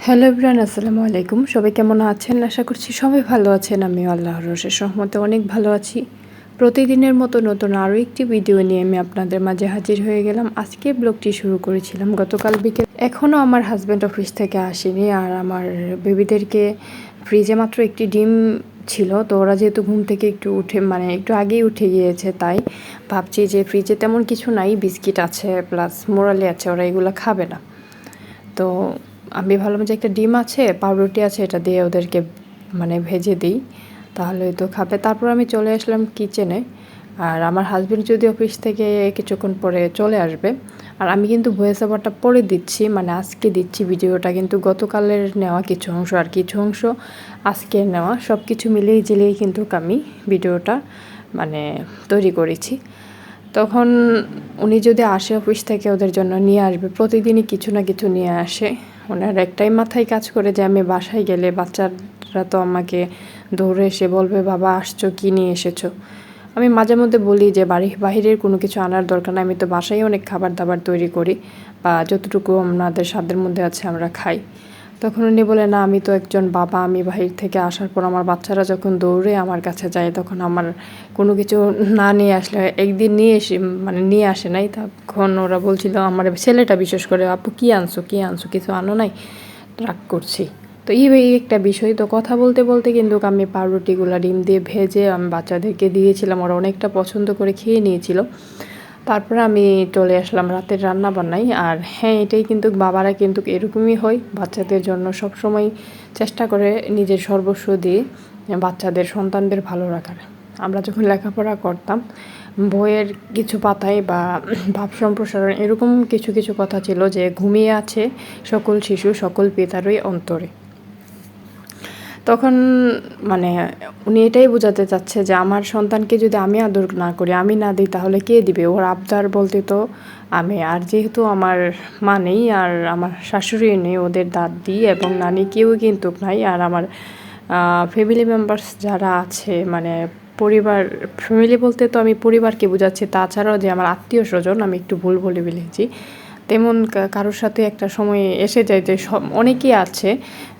Hello everyone, আসসালামু আলাইকুম। সবাই কেমন আছেন? আশা করছি সবাই ভালো আছেন। আমিও আল্লাহর অশেষ রহমতে অনেক ভালো আছি। প্রতিদিনের মতো নতুন আরও একটি ভিডিও নিয়ে আমি আপনাদের মাঝে হাজির হয়ে গেলাম। আজকে ব্লগটি শুরু করেছিলাম গতকাল বিকেল। এখনও আমার হাজব্যান্ড অফিস থেকে আসেনি, আর আমার বেবিদেরকে ফ্রিজে মাত্র একটি ডিম ছিল, তো ওরা যেহেতু ঘুম থেকে একটু আগেই উঠে গিয়েছে, তাই ভাবছি যে ফ্রিজে তেমন কিছু নাই, বিস্কিট আছে প্লাস মোরালি আছে, ওরা এগুলো খাবে না। তো আমি ভাবলাম যে একটা ডিম আছে, পাউরুটি আছে, এটা দিয়ে ওদেরকে ভেজে দিই, তাহলে তো খাবে। তারপর আমি চলে আসলাম কিচেনে, আর আমার হাজব্যান্ড যদি অফিস থেকে কিছুক্ষণ পরে চলে আসবে। আর আমি কিন্তু ভয়েস ওভারটা পরে দিচ্ছি, আজকে দিচ্ছি। ভিডিওটা কিন্তু গতকালের নেওয়া কিছু অংশ আর কিছু অংশ আজকের নেওয়া, সব কিছু মিলিয়ে জিলিয়ে কিন্তু আমি ভিডিওটা তৈরি করেছি। তখন উনি যদি আসে অফিস থেকে, ওদের জন্য নিয়ে আসবে, প্রতিদিনই কিছু না কিছু নিয়ে আসে। ওনার একটাই মাথায় কাজ করে যে আমি বাসায় গেলে বাচ্চারা তো আমাকে দৌড়ে এসে বলবে, বাবা আসছো, কী নিয়ে এসেছো। আমি মাঝে মধ্যে বলি যে বাহিরের কোনো কিছু আনার দরকার নেই, আমি তো বাসায় অনেক খাবার দাবার তৈরি করি, বা যতটুকু আমাদের স্বাদের মধ্যে আছে আমরা খাই। তখন উনি বলে, না আমি তো একজন বাবা, আমি বাহির থেকে আসার পর আমার বাচ্চারা যখন দৌড়ে আমার কাছে যায়, তখন আমার কোনো কিছু না নিয়ে আসলে, একদিন নিয়ে আসে নাই, তখন ওরা বলছিল, আমার ছেলেটা বিশেষ করে, আপু কী আনছো কিছু আনো নাই, রাগ করছি। তো এই একটা বিষয়। তো কথা বলতে বলতে কিন্তু আমি পাউরুটিগুলো ডিম দিয়ে ভেজে আমি বাচ্চাদেরকে দিয়েছিলাম, ওরা অনেকটা পছন্দ করে খেয়ে নিয়েছিল। তারপরে আমি চলে আসলাম রাতের রান্না বান্নায়। আর হ্যাঁ, এটাই কিন্তু বাবারা কিন্তু এরকমই হয়, বাচ্চাদের জন্য সবসময় চেষ্টা করে নিজের সর্বস্ব দিয়ে বাচ্চাদের সন্তানদের ভালো রাখার। আমরা যখন লেখাপড়া করতাম, বইয়ের কিছু পাতায় বা ভাব সম্প্রসারণ এরকম কিছু কিছু কথা ছিল যে, ঘুমিয়ে আছে সকল শিশু সকল পিতারই অন্তরে। তখন উনি এটাই বোঝাতে চাচ্ছে যে, আমার সন্তানকে যদি আমি আদর না করি, আমি না দিই, তাহলে কে দিবে? ওর আবদার বলতে তো আমি। আর যেহেতু আমার মা নেই, আর আমার শাশুড়িও নেই, ওদের দাদি এবং নানি কেউ কিন্তু নাই। আর আমার ফ্যামিলি মেম্বার্স যারা আছে, ফ্যামিলি বলতে তো আমি পরিবারকে বোঝাচ্ছি, তাছাড়াও যে আমার আত্মীয় স্বজন, আমি একটু ভুল বলে ফেলেছি, তেমন কারোর সাথে একটা সময় এসে যায় যে অনেকেই আছে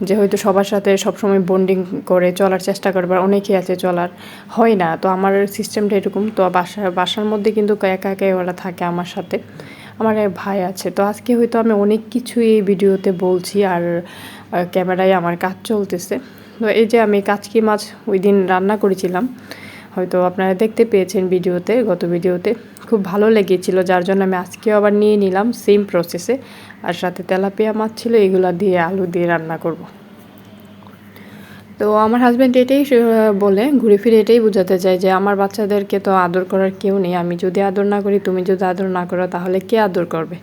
যে হয়তো সবার সাথে সবসময় বন্ডিং করে চলার চেষ্টা করে, বা অনেকেই আছে চলার হয় না। তো আমার সিস্টেমটা এরকম। তো বাসার মধ্যে কিন্তু একা একাই ওরা থাকে আমার সাথে। আমার এক ভাই আছে। তো আজকে হয়তো আমি অনেক কিছু এই ভিডিওতে বলছি, আর ক্যামেরায় আমার কাজ চলতেছে। তো এই যে আমি কাচকি মাছ ওই দিন রান্না করেছিলাম, হয়তো আপনারা দেখতে পেয়েছেন ভিডিওতে, গত ভিডিওতে। খুব ভালো লেগেছিল, যার জন্য আমি আজকেও আবার নিয়ে নিলাম সেম প্রসেসে। আর সাথে তেলাপিয়া মাছ ছিল, এগুলো দিয়ে আলু দিয়ে রান্না করব। তো আমার হাজব্যান্ড এটাই বলে, ঘুরে ফিরে এটাই বোঝাতে চায় যে, আমার বাচ্চাদেরকে তো আদর করার কেউ নেই, আমি যদি আদর না করি, তুমি যদি আদর না করো, তাহলে কে আদর করবে?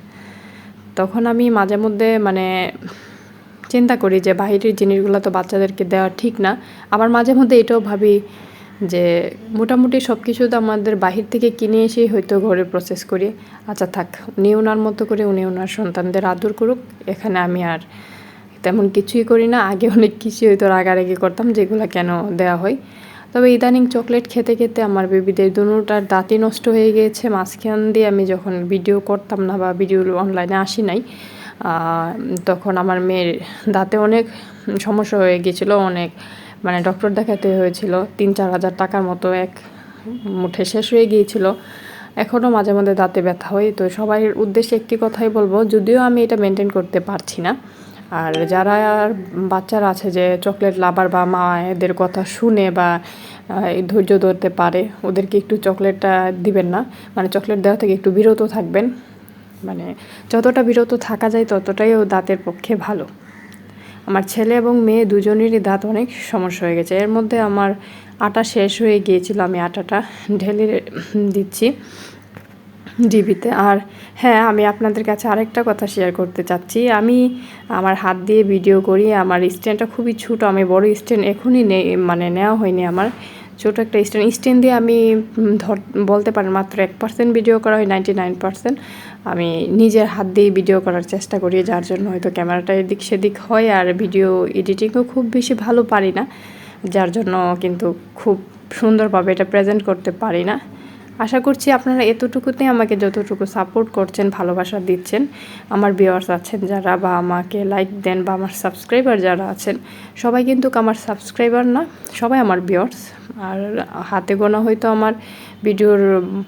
তখন আমি মাঝে মধ্যে চিন্তা করি যে, বাহিরের জিনিসগুলো তো বাচ্চাদেরকে দেওয়া ঠিক না। আবার মাঝে মধ্যে এটাও ভাবি যে, মোটামুটি সব কিছু তো আমাদের বাহির থেকে কিনে এসেই হয়তো ঘরে প্রসেস করি। আচ্ছা থাক, উনি ওনার মতো করে উনি ওনার সন্তানদের আদর করুক, এখানে আমি আর তেমন কিছুই করি না। আগে অনেক কিছুই হয়তো রাগারাগি করতাম, যেগুলো কেন দেওয়া হয়। তবে ইদানিং চকলেট খেতে খেতে আমার বেবিদের দুটোটার দাঁতই নষ্ট হয়ে গিয়েছে। মাঝখান দিয়ে আমি যখন ভিডিও করতাম না বা ভিডিও অনলাইনে আসি নাই, তখন আমার মেয়ের দাঁতে অনেক সমস্যা হয়ে গিয়েছিলো, অনেক ডক্টর দেখাতে হয়েছিল, 3-4 হাজার টাকার মতো এক মুঠে শেষ হয়ে গিয়েছিল। এখনও মাঝে মধ্যে দাঁতে ব্যথা হয়। তো সবার উদ্দেশ্যে একটি কথাই বলবো, যদিও আমি এটা মেনটেন করতে পারছি না। আর যারা বাচ্চারা আছে যে চকলেট লাভার বা মায়েদের কথা শুনে বা ধৈর্য ধরতে পারে, ওদেরকে একটু চকলেটটা দিবেন না, চকলেট দেওয়া থেকে একটু বিরত থাকবেন। যতটা বিরত থাকা যায় ততটাই ও দাঁতের পক্ষে ভালো। আমার ছেলে এবং মেয়ে দুজনেরই দাঁত অনেক সমস্যা হয়ে গেছে। এর মধ্যে আমার আটা শেষ হয়ে গিয়েছিল, আমি আটাটা ঢেলে দিচ্ছি ডিবিতে। আর হ্যাঁ, আমি আপনাদের কাছে আরেকটা কথা শেয়ার করতে চাচ্ছি। আমি আমার হাত দিয়ে ভিডিও করি, আমার স্ট্যান্ডটা খুবই ছোটো, আমি বড় স্ট্যান্ড এখনই নেওয়া হয়নি। আমার ছোটো একটা স্ট্যান্ড দিয়ে আমি বলতে পারেন মাত্র 1% ভিডিও করা হয়, 99% আমি নিজের হাত দিয়ে ভিডিও করার চেষ্টা করি, যার জন্য হয়তো ক্যামেরাটা এদিক সেদিক হয়, আর ভিডিও এডিটিংও খুব বেশি ভালো পারি না, যার জন্য কিন্তু খুব সুন্দরভাবে এটা প্রেজেন্ট করতে পারি না। আশা করছি আপনারা এতটুকুতে আমাকে যতটুকু সাপোর্ট করছেন, ভালোবাসা দিচ্ছেন, আমার ভিউয়ার্স আছেন যারা বা আমাকে লাইক দেন বা আমার সাবস্ক্রাইবার যারা আছেন, সবাই কিন্তু আমার সাবস্ক্রাইবার না, সবাই আমার ভিউয়ার্স। আর হাতে গোনা হয়তো আমার ভিডিওর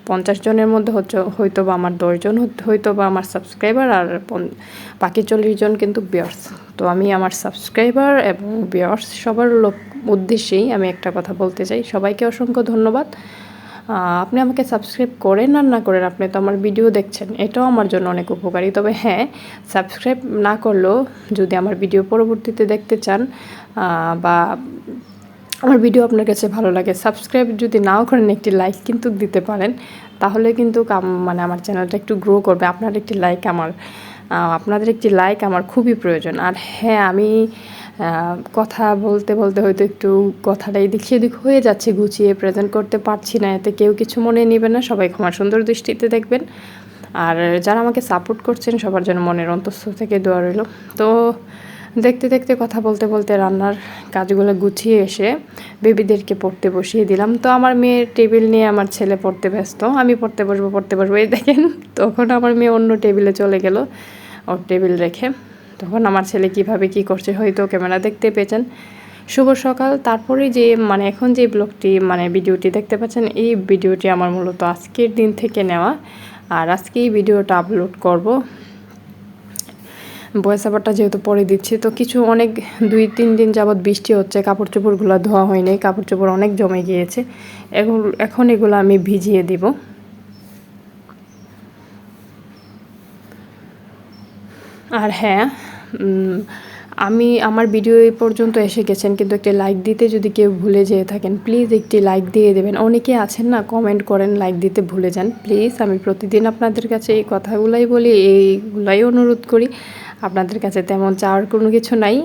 50 জনের মধ্যে হয়তো বা আমার 10 জন হয়তো বা আমার সাবস্ক্রাইবার, আর বাকি 40 জন কিন্তু ভিউয়ার্স। তো আমি আমার সাবস্ক্রাইবার এবং ভিউয়ার্স সবার উদ্দেশ্যেই আমি একটা কথা বলতে চাই, সবাইকে অসংখ্য ধন্যবাদ। আপনি আমাকে সাবস্ক্রাইব করেন আর না করেন, আপনি তো আমার ভিডিও দেখছেন, এটাও আমার জন্য অনেক উপকারী। তবে হ্যাঁ, সাবস্ক্রাইব না করলেও যদি আমার ভিডিও পরবর্তীতে দেখতে চান বা আমার ভিডিও আপনার কাছে ভালো লাগে, সাবস্ক্রাইব যদি নাও করেন একটি লাইক কিন্তু দিতে পারেন, তাহলে কিন্তু মানে আমার চ্যানেলটা একটু গ্রো করবে। আপনাদের একটি লাইক আমার খুবই প্রয়োজন। আর হ্যাঁ, আমি কথা বলতে বলতে হয়তো একটু কথাটা এদিক সেদিক হয়ে যাচ্ছে, গুছিয়ে প্রেজেন্ট করতে পারছি না, এতে কেউ কিছু মনে নেবেন না, সবাই ক্ষমা সুন্দর দৃষ্টিতে দেখবেন। আর যারা আমাকে সাপোর্ট করছেন সবার জন্য মনের অন্তঃস্থ থেকে দোয়া রইল। তো দেখতে দেখতে কথা বলতে বলতে রান্নার কাজগুলো গুছিয়ে এসে বেবিদেরকে পড়তে বসিয়ে দিলাম। তো আমার মেয়ের টেবিল নিয়ে আমার ছেলে পড়তে ব্যস্ত, আমি পড়তে বসবো এই দেখেন, তখন আমার মেয়ে অন্য টেবিলে চলে গেল ওর টেবিল রেখে। তখন আমার ছেলে কিভাবে কি করছে হয়তো ক্যামেরা দেখতে পেয়েছেন। শুভ সকাল। তারপরে যে এখন যে ব্লগটি ভিডিওটি দেখতে পাচ্ছেন, এই ভিডিওটি আমার মূলত আজকের দিন থেকে নেওয়া, আর আজকে এই ভিডিওটা আপলোড করব। ভয়েস ওভারটা যেহেতু পরে দিচ্ছি, তো কিছু অনেক 2-3 দিন যাবৎ বৃষ্টি হচ্ছে, কাপড় চোপড়গুলো ধোয়া হয়নি, কাপড় চোপড় অনেক জমে গিয়েছে, এখন এগুলো আমি ভিজিয়ে দিব। আর হ্যাঁ, আমার ভিডিও এই পর্যন্ত এসে গেছেন, কিন্তু একটি লাইক দিতে যদি কেউ ভুলে যেয়ে থাকেন, প্লিজ একটি লাইক দিয়ে দেবেন। অনেকে আছেন না, কমেন্ট করেন, লাইক দিতে ভুলে যান। প্লিজ, আমি প্রতিদিন আপনাদের কাছে এই কথাগুলাই বলি, এইগুলাই অনুরোধ করি। আপনাদের কাছে তেমন চাওয়ার কোনো কিছু নাই,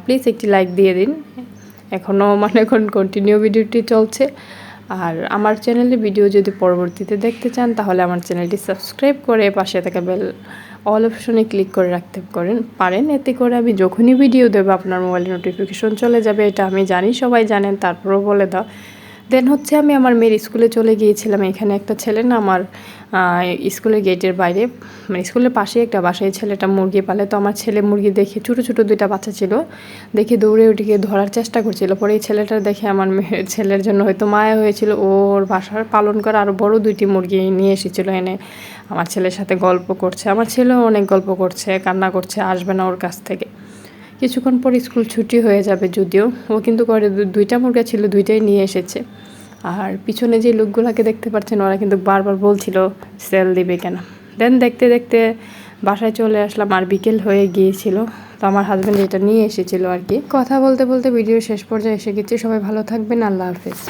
প্লিজ একটি লাইক দিয়ে দিন। এখনও এখন কন্টিনিউ ভিডিওটি চলছে। আর আমার চ্যানেলে ভিডিও যদি পরবর্তীতে দেখতে চান, তাহলে আমার চ্যানেলটি সাবস্ক্রাইব করে পাশে থাকা বেল অল অপশনে ক্লিক করে রাখতে পারেন। এতে করে আমি যখনই ভিডিও দেবো আপনার মোবাইলে নোটিফিকেশন চলে যাবে। এটা আমি জানি, সবাই জানেন, তারপরেও বলে দাও। দেন হচ্ছে আমি আমার মেয়ের স্কুলে চলে গিয়েছিলাম। এখানে একটা ছেলে না আমার স্কুলের গেটের বাইরে, স্কুলের পাশে একটা বাসায় ছেলেটা মুরগি পালে। তো আমার ছেলে মুরগি দেখে, ছোটো ছোটো 2টা বাচ্চা ছিল, দেখে দৌড়ে ওটিকে ধরার চেষ্টা করছিল। পরে এই ছেলেটা দেখে আমার ছেলের জন্য হয়তো মায়া হয়েছিল, ওর বাসার পালন করা আরও বড় 2টি মুরগি নিয়ে এসেছিলো, এনে আমার ছেলের সাথে গল্প করছে। আমার ছেলেও অনেক গল্প করছে, কান্না করছে, আসবে না ওর কাছ থেকে। কিছুক্ষণ পর স্কুল ছুটি হয়ে যাবে, যদিও ও কিন্তু করে 2টা মুরগা ছিল, 2টাই নিয়ে এসেছে। আর পিছনে যে লোকগুলোকে দেখতে পাচ্ছেন, ওরা কিন্তু বারবার বলছিল সেল দিবে কেন। দেন দেখতে দেখতে বাসায় চলে আসলাম, আর বিকেল হয়ে গিয়েছিল। তো আমার হাজব্যান্ড এটা নিয়ে এসেছিলো আর কি। কথা বলতে বলতে ভিডিও শেষ পর্যায়ে এসে গেছি। সবাই ভালো থাকবেন, আল্লাহ হাফেজ।